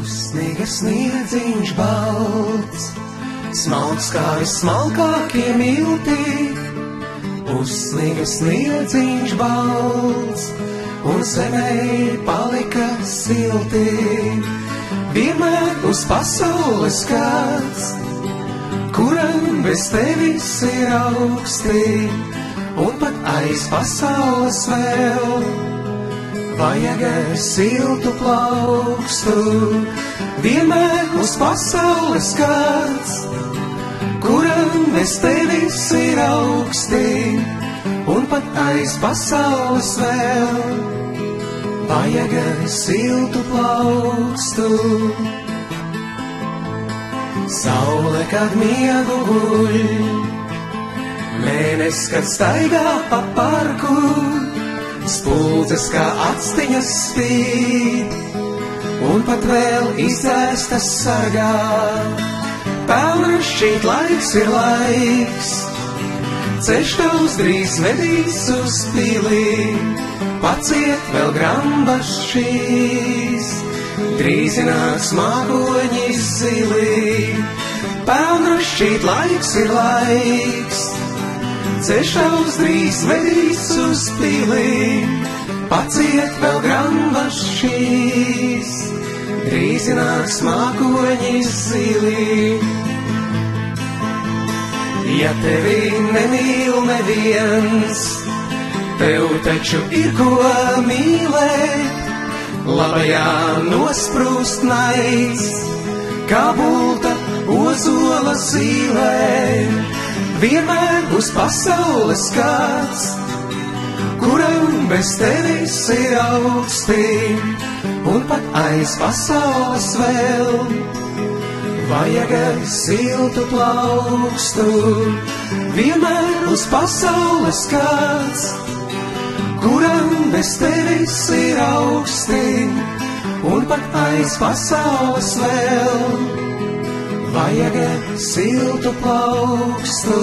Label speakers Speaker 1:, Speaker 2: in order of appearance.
Speaker 1: Dusmīgas sniedziņš balts, smalks kā smalkākie milti. Uzsnīgas sniedziņš balts, un zemē palika silti. Vienmēr uz pasaules kāds, kuram bez tevis ir augsti, un pat aiz pasaules vēl vajag siltu plaukstu. Vienmēr uz pasaules kāds, kuram bez tevis ir augsti, un pat aiz pasaules vēl vajag siltu plaukstu. Saule, kad miegu guļ, mēnes, kad staigā pa parku, spuldzes kā actiņas spīd, un pat vēl izdzēstas sargā. Pelnrašķīt laiks ir laiks, ceļš tavs drīz vedīs uz pili, paciet vēl grambas šīs, drīz nāks mākoņi zili. Pelnrašķīt laiks ir laiks, ceļš tavs drīz vedīs uz pili, paciet vēl grambas šīs, drīz nāks mākoņi zili. Ja tevi nemīl neviens, tev taču ir ko mīlēt, labajā nosprūst naids, kā bulta ozola zīlē. Vienmēr uz pasaules kāds, kuram bez tevis ir augsti, un pat aiz pasaules vēl vajag siltu plaukstu. Vienmēr uz pasaules kāds, kuram bez tevis ir augsti, un pat aiz pasaules vēl vajag siltu plaukstu.